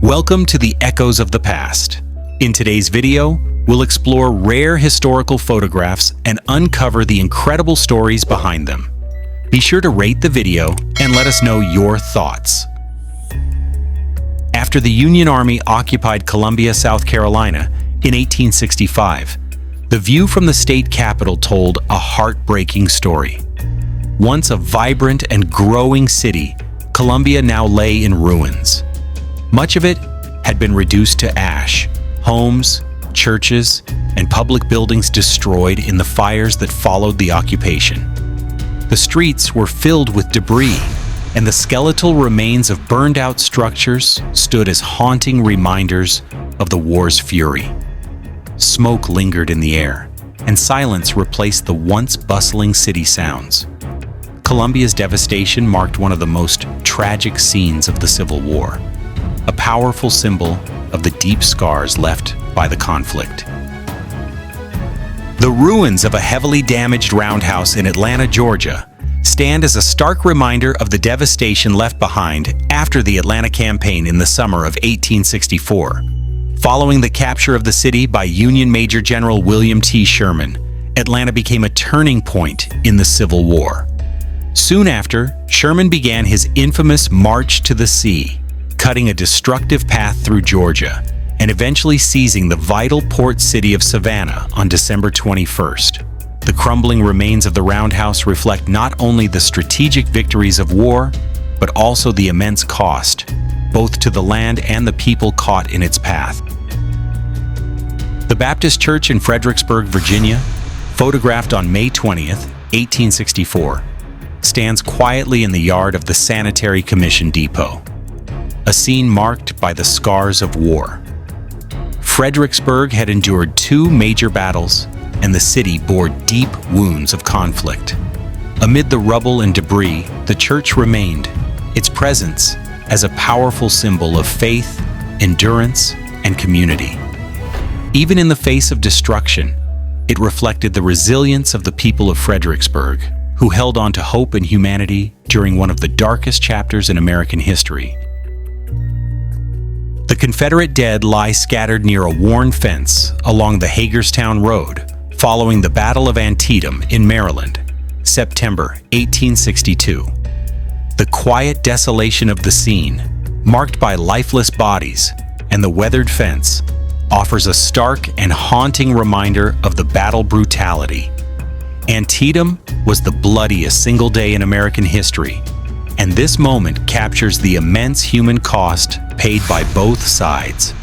Welcome to the Echoes of the Past. In today's video, we'll explore rare historical photographs and uncover the incredible stories behind them. Be sure to rate the video and let us know your thoughts. After the Union Army occupied Columbia, South Carolina in 1865, the view from the state capitol told a heartbreaking story. Once a vibrant and growing city, Columbia now lay in ruins. Much of it had been reduced to ash, homes, churches, and public buildings destroyed in the fires that followed the occupation. The streets were filled with debris, and the skeletal remains of burned-out structures stood as haunting reminders of the war's fury. Smoke lingered in the air, and silence replaced the once bustling city sounds. Columbia's devastation marked one of the most tragic scenes of the Civil War, a powerful symbol of the deep scars left by the conflict. The ruins of a heavily damaged roundhouse in Atlanta, Georgia, stand as a stark reminder of the devastation left behind after the Atlanta campaign in the summer of 1864. Following the capture of the city by Union Major General William T. Sherman, Atlanta became a turning point in the Civil War. Soon after, Sherman began his infamous March to the Sea, cutting a destructive path through Georgia and eventually seizing the vital port city of Savannah on December 21st. The crumbling remains of the roundhouse reflect not only the strategic victories of war, but also the immense cost, both to the land and the people caught in its path. The Baptist Church in Fredericksburg, Virginia, photographed on May 20th, 1864, stands quietly in the yard of the Sanitary Commission Depot, a scene marked by the scars of war. Fredericksburg had endured two major battles, and the city bore deep wounds of conflict. Amid the rubble and debris, the church remained, its presence as a powerful symbol of faith, endurance, and community. Even in the face of destruction, it reflected the resilience of the people of Fredericksburg, who held on to hope and humanity during one of the darkest chapters in American history. The Confederate dead lie scattered near a worn fence along the Hagerstown Road following the Battle of Antietam in Maryland, September 1862. The quiet desolation of the scene, marked by lifeless bodies and the weathered fence, offers a stark and haunting reminder of the battle brutality. Antietam was the bloodiest single day in American history, and this moment captures the immense human cost paid by both sides.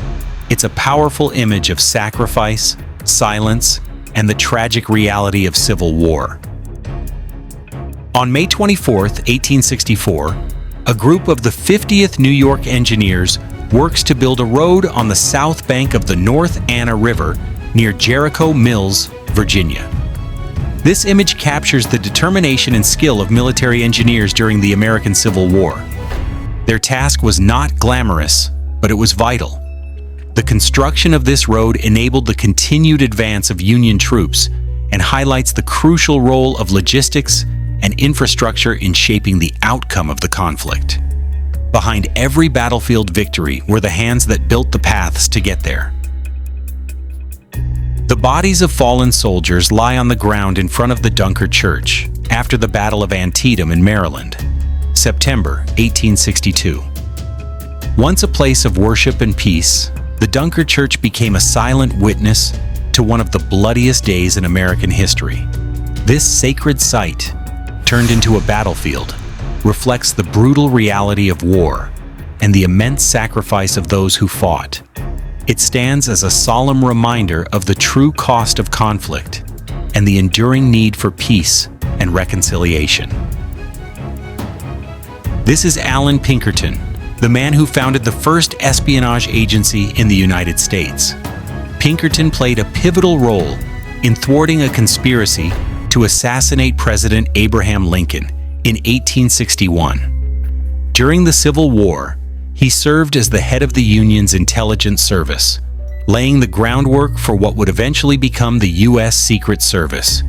It's a powerful image of sacrifice, silence, and the tragic reality of civil war. On May 24, 1864, a group of the 50th New York Engineers works to build a road on the south bank of the North Anna River near Jericho Mills, Virginia. This image captures the determination and skill of military engineers during the American Civil War. Their task was not glamorous, but it was vital. The construction of this road enabled the continued advance of Union troops and highlights the crucial role of logistics and infrastructure in shaping the outcome of the conflict. Behind every battlefield victory were the hands that built the paths to get there. The bodies of fallen soldiers lie on the ground in front of the Dunker Church after the Battle of Antietam in Maryland, September 1862. Once a place of worship and peace, the Dunker Church became a silent witness to one of the bloodiest days in American history. This sacred site, turned into a battlefield, reflects the brutal reality of war and the immense sacrifice of those who fought. It stands as a solemn reminder of the true cost of conflict and the enduring need for peace and reconciliation. This is Alan Pinkerton, the man who founded the first espionage agency in the United States. Pinkerton played a pivotal role in thwarting a conspiracy to assassinate President Abraham Lincoln in 1861. During the Civil War, he served as the head of the Union's intelligence service, laying the groundwork for what would eventually become the U.S. Secret Service.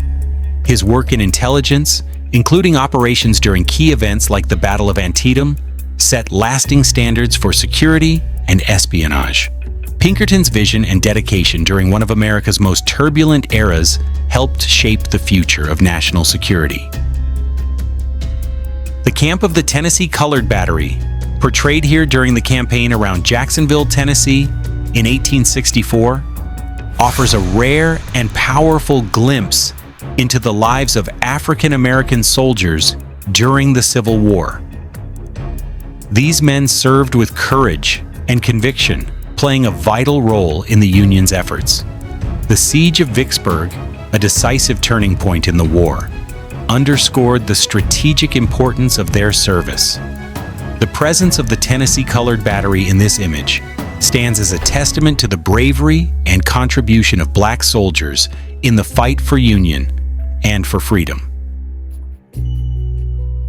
His work in intelligence, including operations during key events like the Battle of Antietam, set lasting standards for security and espionage. Pinkerton's vision and dedication during one of America's most turbulent eras helped shape the future of national security. The camp of the Tennessee Colored Battery, portrayed here during the campaign around Jacksonville, Tennessee in 1864, offers a rare and powerful glimpse into the lives of African American soldiers during the Civil War. These men served with courage and conviction, playing a vital role in the Union's efforts. The Siege of Vicksburg, a decisive turning point in the war, underscored the strategic importance of their service. The presence of the Tennessee Colored Battery in this image stands as a testament to the bravery and contribution of Black soldiers in the fight for Union and for freedom.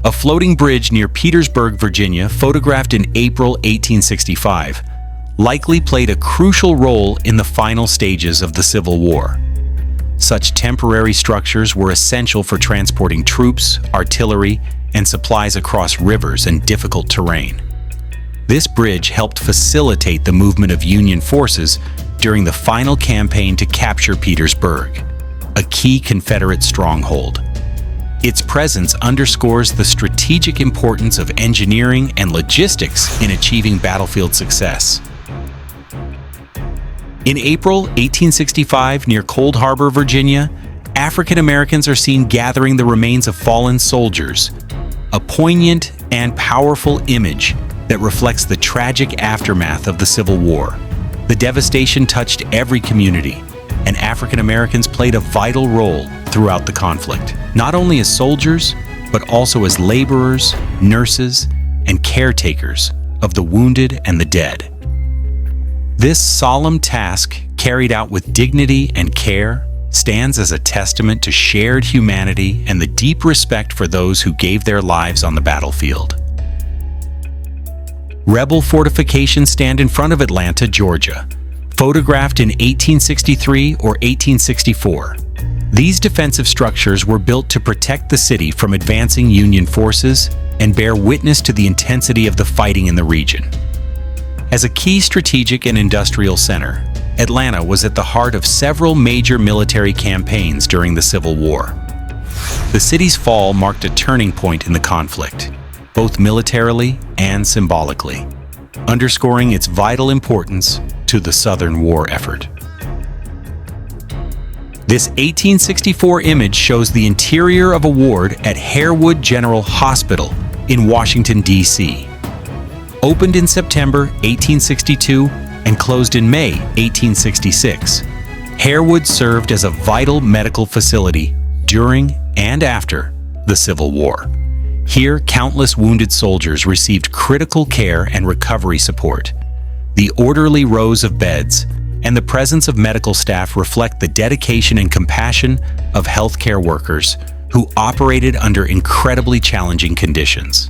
A floating bridge near Petersburg, Virginia, photographed in April 1865, likely played a crucial role in the final stages of the Civil War. Such temporary structures were essential for transporting troops, artillery, and supplies across rivers and difficult terrain. This bridge helped facilitate the movement of Union forces during the final campaign to capture Petersburg, a key Confederate stronghold. Its presence underscores the strategic importance of engineering and logistics in achieving battlefield success. In April 1865, near Cold Harbor, Virginia, African Americans are seen gathering the remains of fallen soldiers, a poignant and powerful image that reflects the tragic aftermath of the Civil War. The devastation touched every community, and African Americans played a vital role throughout the conflict, not only as soldiers, but also as laborers, nurses, and caretakers of the wounded and the dead. This solemn task, carried out with dignity and care, stands as a testament to shared humanity and the deep respect for those who gave their lives on the battlefield. Rebel fortifications stand in front of Atlanta, Georgia, photographed in 1863 or 1864. These defensive structures were built to protect the city from advancing Union forces and bear witness to the intensity of the fighting in the region. As a key strategic and industrial center, Atlanta was at the heart of several major military campaigns during the Civil War. The city's fall marked a turning point in the conflict, both militarily and symbolically, underscoring its vital importance to the Southern war effort. This 1864 image shows the interior of a ward at Harewood General Hospital in Washington, D.C. Opened in September 1862 and closed in May 1866, Harewood served as a vital medical facility during and after the Civil War. Here, countless wounded soldiers received critical care and recovery support. The orderly rows of beds and the presence of medical staff reflect the dedication and compassion of healthcare workers who operated under incredibly challenging conditions.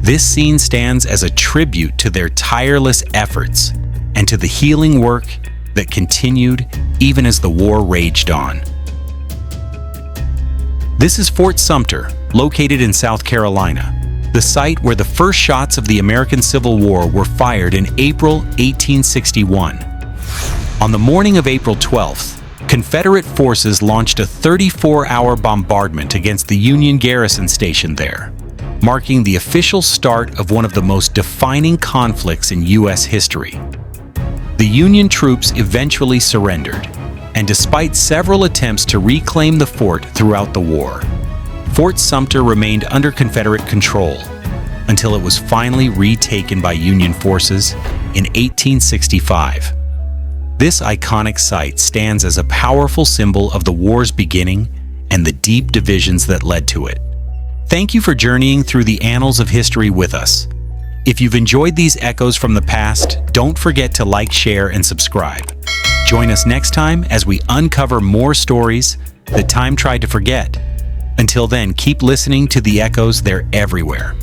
This scene stands as a tribute to their tireless efforts and to the healing work that continued even as the war raged on. This is Fort Sumter, located in South Carolina, the site where the first shots of the American Civil War were fired in April 1861. On the morning of April 12th, Confederate forces launched a 34-hour bombardment against the Union garrison stationed there, marking the official start of one of the most defining conflicts in U.S. history. The Union troops eventually surrendered, and despite several attempts to reclaim the fort throughout the war, Fort Sumter remained under Confederate control until it was finally retaken by Union forces in 1865. This iconic site stands as a powerful symbol of the war's beginning and the deep divisions that led to it. Thank you for journeying through the annals of history with us. If you've enjoyed these echoes from the past, don't forget to like, share, and subscribe. Join us next time as we uncover more stories that time tried to forget. Until then, keep listening to the echoes, they're everywhere.